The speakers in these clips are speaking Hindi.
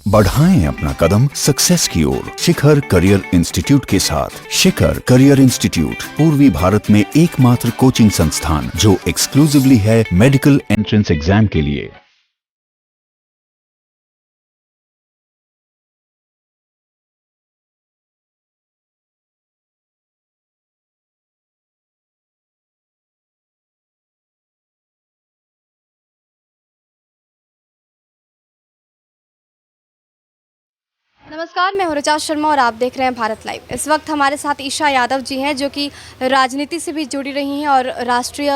बढ़ाएं अपना कदम सक्सेस की ओर शिखर करियर इंस्टीट्यूट के साथ। शिखर करियर इंस्टीट्यूट पूर्वी भारत में एकमात्र कोचिंग संस्थान जो एक्सक्लूसिवली है मेडिकल एंट्रेंस एग्जाम के लिए। नमस्कार, मैं हूं ऋचा शर्मा और आप देख रहे हैं भारत लाइव। इस वक्त हमारे साथ ईशा यादव जी हैं जो कि राजनीति से भी जुड़ी रही हैं और राष्ट्रीय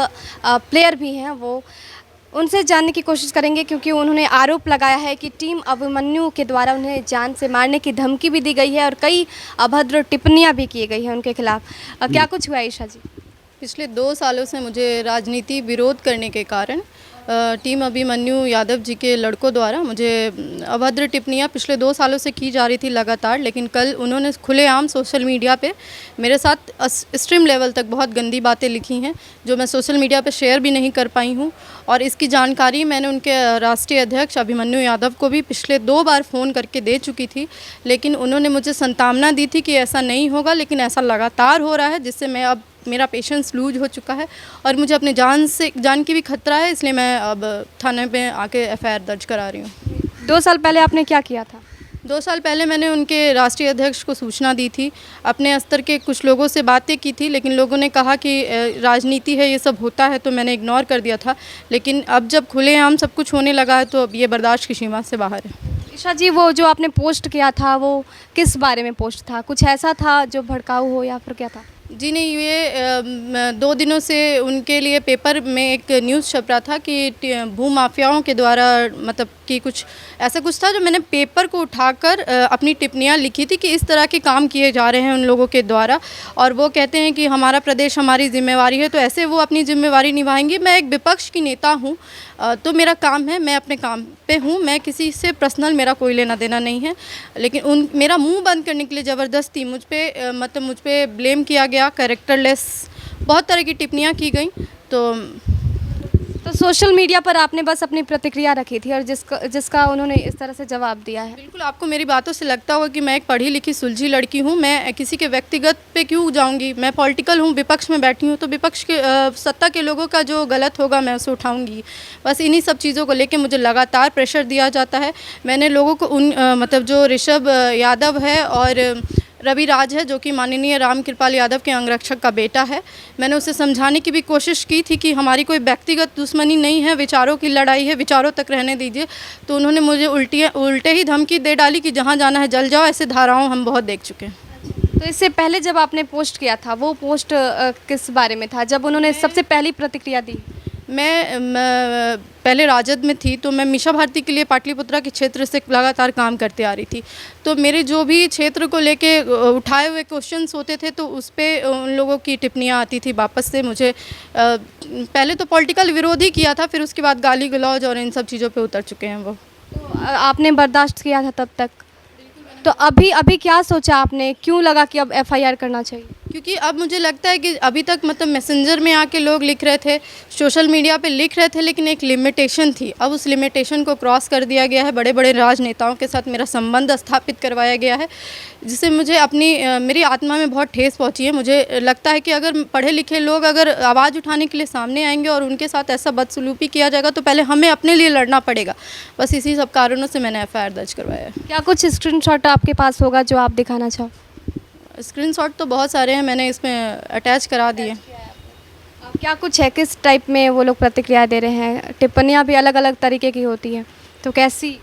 प्लेयर भी हैं। वो उनसे जानने की कोशिश करेंगे क्योंकि उन्होंने आरोप लगाया है कि टीम अभिमन्यु के द्वारा उन्हें जान से मारने की धमकी भी दी गई है और कई अभद्र टिप्पणियां भी की गई हैं उनके खिलाफ। क्या कुछ हुआ ईशा जी? पिछले 2 सालों से मुझे राजनीति विरोध करने के कारण टीम अभिमन्यु यादव जी के लड़कों द्वारा मुझे अभद्र टिप्पणियाँ पिछले 2 सालों से की जा रही थी लगातार। लेकिन कल उन्होंने खुलेआम सोशल मीडिया पे मेरे साथ एक्सट्रीम लेवल तक बहुत गंदी बातें लिखी हैं जो मैं सोशल मीडिया पे शेयर भी नहीं कर पाई हूँ। और इसकी जानकारी मैंने उनके राष्ट्रीय अध्यक्ष अभिमन्यु यादव को भी पिछले 2 बार फ़ोन करके दे चुकी थी। लेकिन उन्होंने मुझे सांत्वना दी थी कि ऐसा नहीं होगा, लेकिन ऐसा लगातार हो रहा है जिससे मैं अब मेरा पेशेंस लूज हो चुका है और मुझे अपने जान की भी खतरा है। इसलिए मैं अब थाने में आके एफआईआर दर्ज करा रही हूँ। 2 साल पहले आपने क्या किया था? 2 साल पहले मैंने उनके राष्ट्रीय अध्यक्ष को सूचना दी थी, अपने स्तर के कुछ लोगों से बातें की थी, लेकिन लोगों ने कहा कि राजनीति है, ये सब होता है, तो मैंने इग्नोर कर दिया था। लेकिन अब जब खुलेआम सब कुछ होने लगा है तो अब ये बर्दाश्त की सीमा से बाहर है। ईशा जी, वो जो आपने पोस्ट किया था वो किस बारे में पोस्ट था? कुछ ऐसा था जो भड़काऊ हो या फिर क्या था? जी नहीं, ये 2 दिनों से उनके लिए पेपर में एक न्यूज़ छप रहा था कि भूमाफियाओं के द्वारा मतलब कि कुछ ऐसा कुछ था जो मैंने पेपर को उठाकर अपनी टिप्पणियां लिखी थी कि इस तरह के काम किए जा रहे हैं उन लोगों के द्वारा और वो कहते हैं कि हमारा प्रदेश हमारी जिम्मेवारी है, तो ऐसे वो अपनी जिम्मेवारी निभाएंगे। मैं एक विपक्ष की नेता हूँ, तो मेरा काम है, मैं अपने काम पे हूँ, मैं किसी से पर्सनल मेरा कोई लेना देना नहीं है। लेकिन मेरा मुंह बंद करने के लिए ज़बरदस्ती मुझ पे ब्लेम किया गया, कैरेक्टरलेस बहुत तरह की टिप्पणियाँ की गई। तो सोशल मीडिया पर आपने बस अपनी प्रतिक्रिया रखी थी और जिसका उन्होंने इस तरह से जवाब दिया है। बिल्कुल, आपको मेरी बातों से लगता होगा कि मैं एक पढ़ी लिखी सुलझी लड़की हूँ, मैं किसी के व्यक्तिगत पे क्यों जाऊँगी। मैं पॉलिटिकल हूँ, विपक्ष में बैठी हूँ, तो विपक्ष के सत्ता के लोगों का जो गलत होगा मैं उसे उठाऊँगी। बस इन्हीं सब चीज़ों को लेकर मुझे लगातार प्रेशर दिया जाता है। मैंने लोगों को जो ऋषभ यादव है और रवि राज है जो कि माननीय राम कृपाल यादव के अंगरक्षक का बेटा है, मैंने उसे समझाने की भी कोशिश की थी कि हमारी कोई व्यक्तिगत दुश्मनी नहीं है, विचारों की लड़ाई है, विचारों तक रहने दीजिए। तो उन्होंने मुझे उल्टे ही धमकी दे डाली कि जहां जाना है जल जाओ। ऐसे धाराओं हम बहुत देख चुके हैं। तो इससे पहले जब आपने पोस्ट किया था वो पोस्ट किस बारे में था, जब उन्होंने सबसे पहली प्रतिक्रिया दी? मैं पहले राजद में थी, तो मैं मीशा भारती के लिए पाटलिपुत्रा के क्षेत्र से लगातार काम करते आ रही थी। तो मेरे जो भी क्षेत्र को लेके उठाए हुए क्वेश्चंस होते थे तो उस पर उन लोगों की टिप्पणियाँ आती थी वापस से। मुझे पहले तो पॉलिटिकल विरोध ही किया था, फिर उसके बाद गाली गलौज और इन सब चीज़ों पे उतर चुके हैं वो। तो आपने बर्दाश्त किया था तब तक? तो अभी क्या सोचा आपने, क्यों लगा कि अब एफआईआर करना चाहिए? क्योंकि अब मुझे लगता है कि अभी तक मतलब मैसेंजर में आके लोग लिख रहे थे, सोशल मीडिया पे लिख रहे थे, लेकिन एक लिमिटेशन थी। अब उस लिमिटेशन को क्रॉस कर दिया गया है। बड़े बड़े राजनेताओं के साथ मेरा संबंध स्थापित करवाया गया है, जिससे मुझे मेरी आत्मा में बहुत ठेस पहुंची है। मुझे लगता है कि अगर पढ़े लिखे लोग अगर आवाज़ उठाने के लिए सामने आएंगे और उनके साथ ऐसा बदसलूकी किया जाएगा तो पहले हमें अपने लिए लड़ना पड़ेगा। बस इसी सब कारणों से मैंने एफआईआर दर्ज करवाया है। क्या कुछ स्क्रीनशॉट आपके पास होगा जो आप दिखाना चाहो? स्क्रीनशॉट तो बहुत सारे हैं, मैंने इसमें अटैच करा दिए। क्या कुछ है, किस टाइप में वो लोग प्रतिक्रिया दे रहे हैं? टिप्पणियाँ भी अलग अलग तरीके की होती हैं, तो कैसी?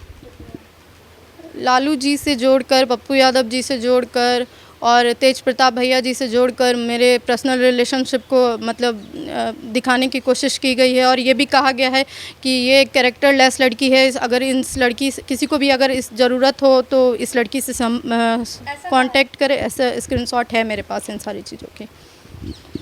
लालू जी से जोड़कर, पप्पू यादव जी से जोड़कर और तेज प्रताप भैया जी से जोड़कर मेरे पर्सनल रिलेशनशिप को मतलब दिखाने की कोशिश की गई है। और ये भी कहा गया है कि ये कैरेक्टरलेस लड़की है, अगर इस लड़की किसी को भी अगर इस ज़रूरत हो तो इस लड़की से कांटेक्ट करे। ऐसा स्क्रीनशॉट है मेरे पास इन सारी चीज़ों की।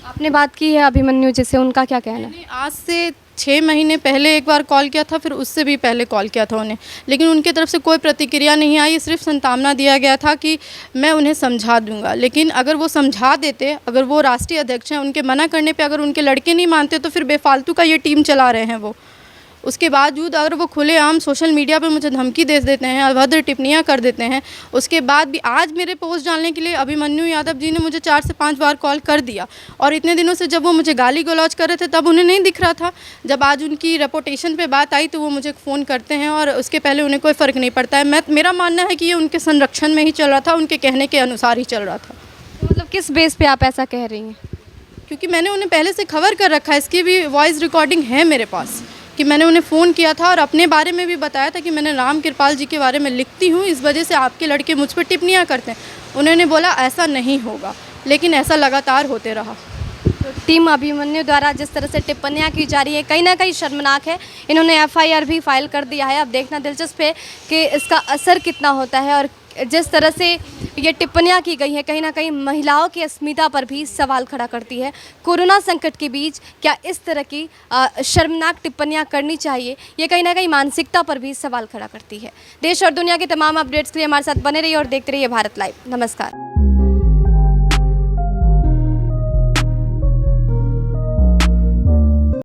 आपने बात की है अभिमन्यु जी से, उनका क्या कहना है? आज से 6 महीने पहले एक बार कॉल किया था, फिर उससे भी पहले कॉल किया था उन्हें, लेकिन उनकी तरफ से कोई प्रतिक्रिया नहीं आई। सिर्फ सांत्वना दिया गया था कि मैं उन्हें समझा दूंगा। लेकिन अगर वो समझा देते, अगर वो राष्ट्रीय अध्यक्ष हैं, उनके मना करने पे अगर उनके लड़के नहीं मानते तो फिर बेफालतू का ये टीम चला रहे हैं वो। उसके बावजूद अगर वो खुलेआम सोशल मीडिया पे मुझे धमकी दे देते हैं, अभद्र टिप्पणियाँ कर देते हैं, उसके बाद भी आज मेरे पोस्ट डालने के लिए अभिमन्यु यादव जी ने मुझे 4 से 5 बार कॉल कर दिया। और इतने दिनों से जब वो मुझे गाली गलौज कर रहे थे तब उन्हें नहीं दिख रहा था, जब आज उनकी रेपुटेशन पे बात आई तो वो मुझे फ़ोन करते हैं और उसके पहले उन्हें कोई फ़र्क नहीं पड़ता है। मेरा मानना है कि ये उनके संरक्षण में ही चल रहा था, उनके कहने के अनुसार ही चल रहा था। तो मतलब किस बेस पे आप ऐसा कह रही हैं? क्योंकि मैंने उन्हें पहले से खबर कर रखा है, इसकी भी वॉइस रिकॉर्डिंग है मेरे पास कि मैंने उन्हें फ़ोन किया था और अपने बारे में भी बताया था कि मैंने राम कृपाल जी के बारे में लिखती हूँ, इस वजह से आपके लड़के मुझ पर टिप्पणियाँ करते हैं। उन्होंने बोला ऐसा नहीं होगा, लेकिन ऐसा लगातार होते रहा। तो टीम अभिमन्यु द्वारा जिस तरह से टिप्पणियां की जा रही है कहीं ना कहीं शर्मनाक है। इन्होंने एफआईआर भी फाइल कर दिया है। अब देखना दिलचस्प है कि इसका असर कितना होता है। और जिस तरह से ये टिप्पणियां की गई हैं कहीं ना कहीं महिलाओं की अस्मिता पर भी सवाल खड़ा करती है। कोरोना संकट के बीच क्या इस तरह की शर्मनाक टिप्पणियां करनी चाहिए, ये कहीं ना कहीं मानसिकता पर भी सवाल खड़ा करती है। देश और दुनिया के तमाम अपडेट्स के लिए हमारे साथ बने रहिए और देखते रहिए भारत लाइव। नमस्कार।